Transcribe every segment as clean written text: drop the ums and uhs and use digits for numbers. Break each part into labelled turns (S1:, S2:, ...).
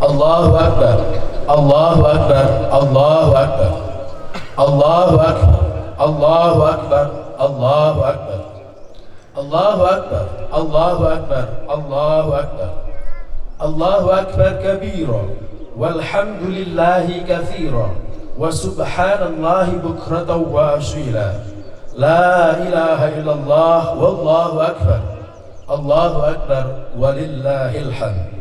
S1: Allahu Akbar, Allahu Akbar, Allahu Akbar, Allahu Akbar, Allahu Akbar, Allahu Akbar, Allahu Akbar, Allahu Akbar, Allahu Akbar, Allahu Akbar kabira, walhamdulillahi katsira, wa subhanallahi bukratan wa asila. La ilaha illallah wallahu akbar, Allahu akbar walillahil hamd.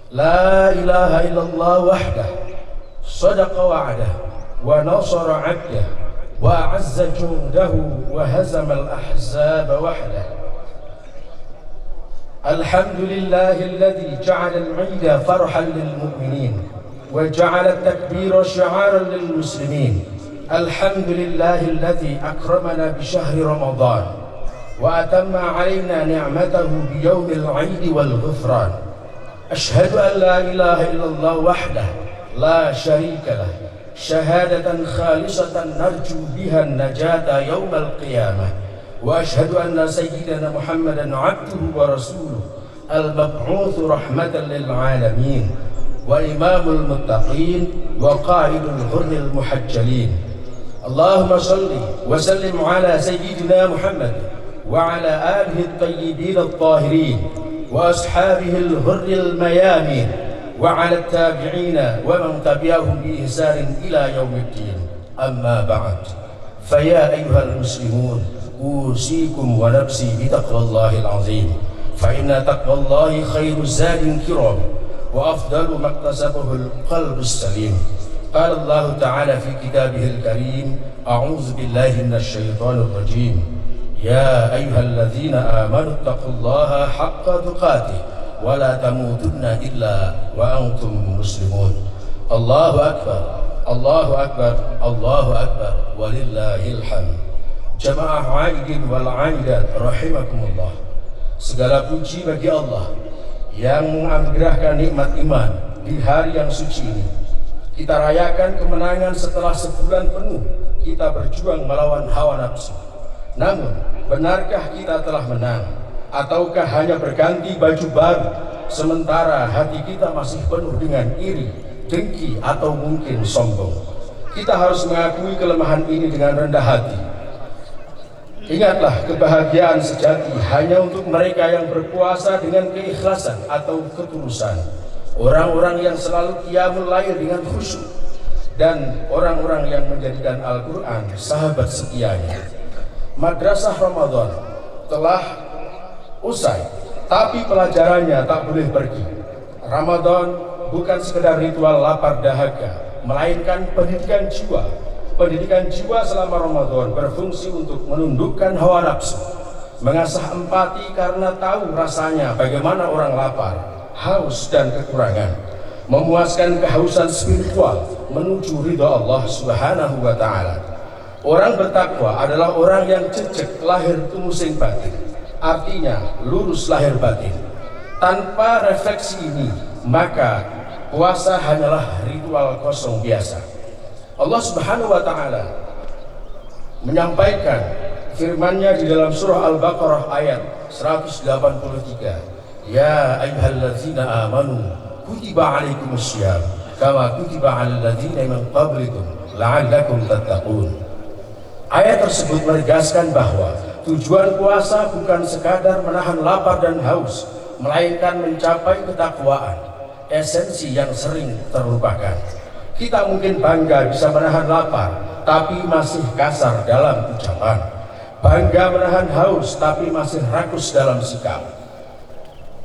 S1: La ilaha illallah wahdah, sadaqa wa'dah, wa nasara 'abdah, wa a'azza jundahu, wa hazama al-ahzaba wahdah. Alhamdulillahi alladhi ja'ala al-'ida farhan lil mu'minin, wa ja'ala at-takbira shi'aran lil muslimin. Alhamdulillahi alladhi akramana bi shahri Ramadan, wa atamma 'alaina ni'matahu bi yawmil 'id wal ghufran. Ashhadu an la ilaha illallah wahdah la sharika lah, syahadatan khalisatan narju biha an-najata yawmal qiyamah. Wa ashhadu anna sayyidana Muhammadan 'abduhu wa rasuluhu al-mab'utsu rahmatan lil 'alamin, wa imamul muttaqin, wa qa'idul hurril muhajjalin. Allahumma salli wa sallim ala sayyidina Muhammad wa ala alihi at-tayyibin at-tahirin, wa ashabihi al-hurril mayamin, wa ala at-tabi'ina wa man tabi'ahum bi ihsanin ila yaumiddin. Amma ba'd. Fa ya ayyuhal muslimun, usikum wa nafsi bi taqwallahil azim. Fa inna taqwallahi khairu zadin kiram, wa afdalu maktasabahu al-qalbus salim. قال الله تعالى في كتابه الكريم: أعوذ بالله من الشيطان الرجيم. يا أيها الذين آمنوا اتقوا الله حق تقاته ولا تموتن إلا وأنتم مسلمون. الله أكبر، الله أكبر، الله أكبر ولله الحمد. Jamaah aidin wal aidat rahimakumullah. Segala puji bagi Allah yang menganugerahkan nikmat iman di hari yang suci ini. Kita rayakan kemenangan setelah sebulan penuh kita berjuang melawan hawa nafsu. Namun, benarkah kita telah menang? Ataukah hanya berganti baju baru, sementara hati kita masih penuh dengan iri, dengki, atau mungkin sombong? Kita harus mengakui kelemahan ini dengan rendah hati. Ingatlah, kebahagiaan sejati hanya untuk mereka yang berpuasa dengan keikhlasan atau ketulusan. Orang-orang yang selalu qiyamul lail dengan khusyuk, dan orang-orang yang menjadikan Al-Quran sahabat setianya. Madrasah Ramadan telah usai, tapi pelajarannya tak boleh pergi. Ramadan bukan sekedar ritual lapar dahaga, melainkan pendidikan jiwa. Pendidikan jiwa selama Ramadan berfungsi untuk menundukkan hawa nafsu, mengasah empati karena tahu rasanya bagaimana orang lapar, haus dan kekurangan, memuaskan kehausan spiritual menuju ridha Allah Subhanahu wa ta'ala. Orang bertakwa adalah orang yang jejeg lahir tumusing batin, artinya lurus lahir batin. Tanpa refleksi ini, maka puasa hanyalah ritual kosong biasa. Allah Subhanahu wa ta'ala menyampaikan firman-Nya di dalam surah Al-Baqarah ayat 183. Ya ayyuhalladzina amanu kutiba alaikumussyam kama kutiba alal ladzina min qablikum la'allakum tattaqun. Ayat tersebut menegaskan bahwa tujuan puasa bukan sekadar menahan lapar dan haus, melainkan mencapai ketakwaan, esensi yang sering terlupakan. Kita mungkin bangga bisa menahan lapar, tapi masih kasar dalam ucapan. Bangga menahan haus, tapi masih rakus dalam sikap.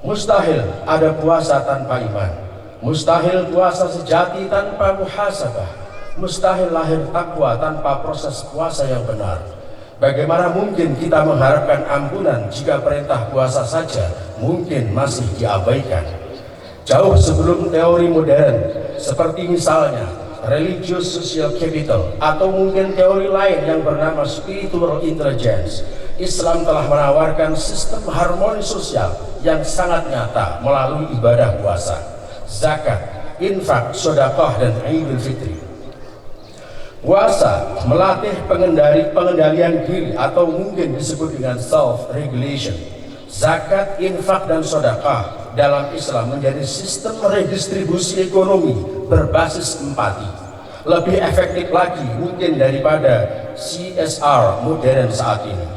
S1: Mustahil ada puasa tanpa iman. Mustahil puasa sejati tanpa muhasabah. Mustahil lahir takwa tanpa proses puasa yang benar. Bagaimana mungkin kita mengharapkan ampunan jika perintah puasa saja mungkin masih diabaikan? Jauh sebelum teori modern, seperti misalnya religious social capital atau mungkin teori lain yang bernama spiritual intelligence, Islam telah menawarkan sistem harmoni sosial yang sangat nyata melalui ibadah puasa, zakat, infak, sedekah, dan Idul Fitri. Puasa melatih pengendalian diri atau mungkin disebut dengan self regulation. Zakat, infak, dan sedekah dalam Islam menjadi sistem redistribusi ekonomi berbasis empati. Lebih efektif lagi mungkin daripada CSR modern saat ini.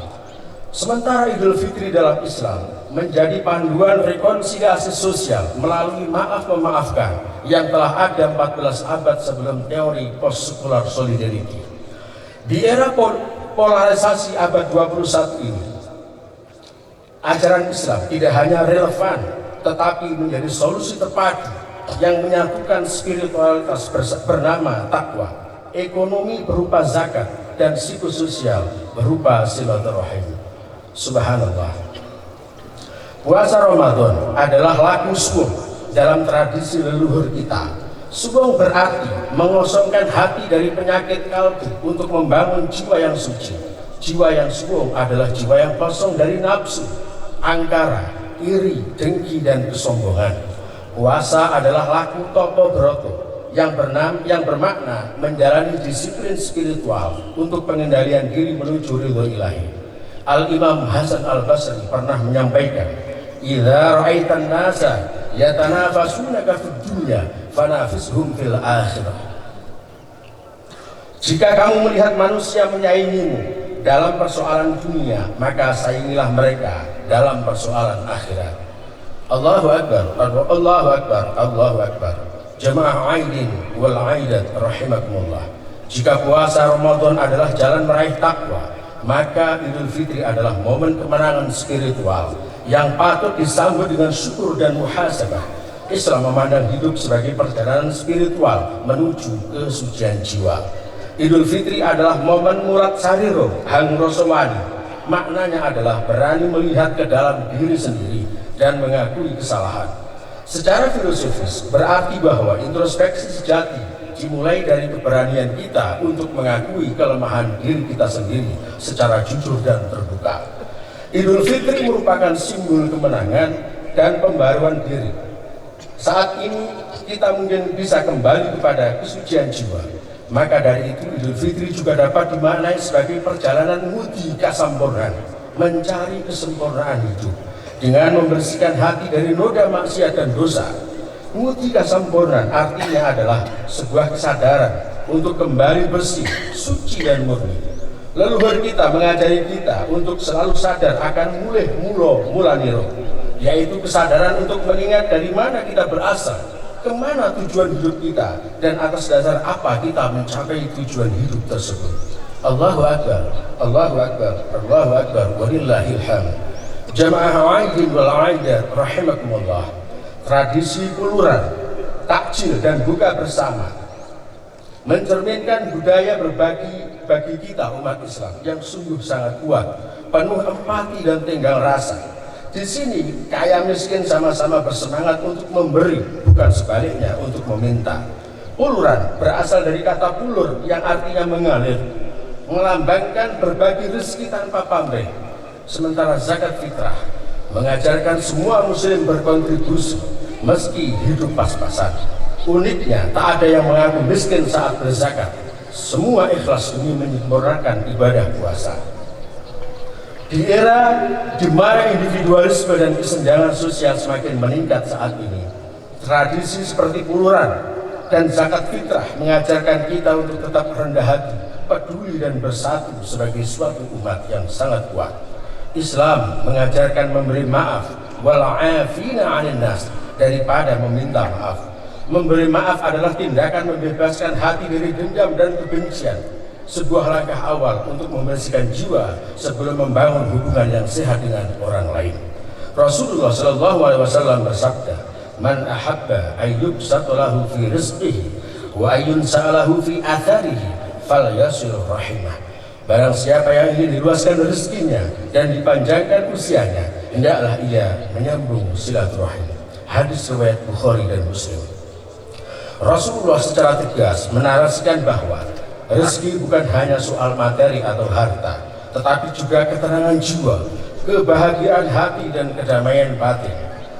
S1: Sementara Idul Fitri dalam Islam menjadi panduan rekonsiliasi sosial melalui maaf memaafkan yang telah ada 14 abad sebelum teori post-secular solidarity. Di era polarisasi abad 21 ini, ajaran Islam tidak hanya relevan tetapi menjadi solusi terpadu yang menyatukan spiritualitas bernama takwa, ekonomi berupa zakat, dan psikososial berupa silaturahim. Subhanallah. Puasa Ramadan adalah laku suwung dalam tradisi leluhur kita. Suwung berarti mengosongkan hati dari penyakit kalbu untuk membangun jiwa yang suci. Jiwa yang suwung adalah jiwa yang kosong dari nafsu, angkara, iri, dengki, dan kesombongan. Puasa adalah laku topo broto yang bermakna menjalani disiplin spiritual untuk pengendalian diri menuju ridho ilahi. Al-Imam Hasan Al-Basri pernah menyampaikan, "Idza ra'aitan nasa yatanafasunaka fid dunya fanafishum fil akhirah." Jika kamu melihat manusia menyaingimu dalam persoalan dunia, maka saingilah mereka dalam persoalan akhirat. Allahu Akbar, Allahu Akbar, Allahu Akbar. Jamaah Aidin wal Aidat rahimakumullah. Jika puasa Ramadan adalah jalan meraih takwa, maka Idul Fitri adalah momen kemenangan spiritual yang patut disambut dengan syukur dan muhasabah. Islam memandang hidup sebagai perjalanan spiritual menuju kesucian jiwa. Idul Fitri adalah momen murad sariro hang rosowani. Maknanya adalah berani melihat ke dalam diri sendiri dan mengakui kesalahan. Secara filosofis berarti bahwa introspeksi sejati dimulai dari keberanian kita untuk mengakui kelemahan diri kita sendiri secara jujur dan terbuka. Idul Fitri merupakan simbol kemenangan dan pembaruan diri. Saat ini kita mungkin bisa kembali kepada kesucian jiwa. Maka dari itu Idul Fitri juga dapat dimaknai sebagai perjalanan ngudi kasampurnan, mencari kesempurnaan hidup dengan membersihkan hati dari noda maksiat dan dosa. Ngudi kasampurnan artinya adalah sebuah kesadaran untuk kembali bersih, suci, dan murni. Leluhur kita mengajari kita untuk selalu sadar akan mula niro, yaitu kesadaran untuk mengingat dari mana kita berasal, kemana tujuan hidup kita, dan atas dasar apa kita mencapai tujuan hidup tersebut. Allahu Akbar, Allahu Akbar, Allahu Akbar, walillahil hamd. Jamaah Aidin wal Aidat rahimakumullah. Tradisi puluran, takjil, dan buka bersama mencerminkan budaya berbagi bagi kita umat Islam yang sungguh sangat kuat, penuh empati dan tenggang rasa. Di sini kaya miskin sama-sama bersemangat untuk memberi, bukan sebaliknya untuk meminta. Puluran berasal dari kata pulur yang artinya mengalir, melambangkan berbagi rezeki tanpa pamrih. Sementara zakat fitrah mengajarkan semua muslim berkontribusi meski hidup pas-pasan. Uniknya tak ada yang mengaku miskin saat berzakat. Semua ikhlas demi menyempurnakan ibadah puasa. Di era di mana individualisme dan kesenjangan sosial semakin meningkat saat ini, tradisi seperti puluran dan zakat fitrah mengajarkan kita untuk tetap rendah hati, peduli, dan bersatu sebagai suatu umat yang sangat kuat. Islam mengajarkan memberi maaf wal 'afina 'anil nas daripada meminta maaf. Memberi maaf adalah tindakan membebaskan hati dari dendam dan kebencian, sebuah langkah awal untuk membersihkan jiwa sebelum membangun hubungan yang sehat dengan orang lain. Rasulullah SAW bersabda, "Man ahabba ayyubsata lahu fi rizqihi wa ayyunsa'alahu fi atharihi falyasil rahimah." Barang siapa yang ingin diluaskan rezekinya dan dipanjangkan usianya, hendaklah ia menyambung silaturahim. Hadis riwayat Bukhari dan Muslim. Rasulullah secara tegas menarasikan bahwa rezeki bukan hanya soal materi atau harta, tetapi juga ketenangan jiwa, kebahagiaan hati, dan kedamaian batin.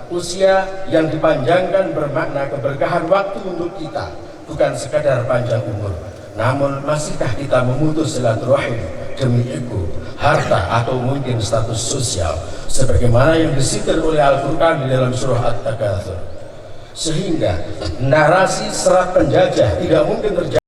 S1: Usia yang dipanjangkan bermakna keberkahan waktu untuk kita, bukan sekadar panjang umur. Namun masihkah kita memutus silaturahim demi ego, harta, atau mungkin status sosial, sebagaimana yang disingkir oleh Al-Quran di dalam surah At-Takatsur. Sehingga narasi serat penjajah tidak mungkin terjadi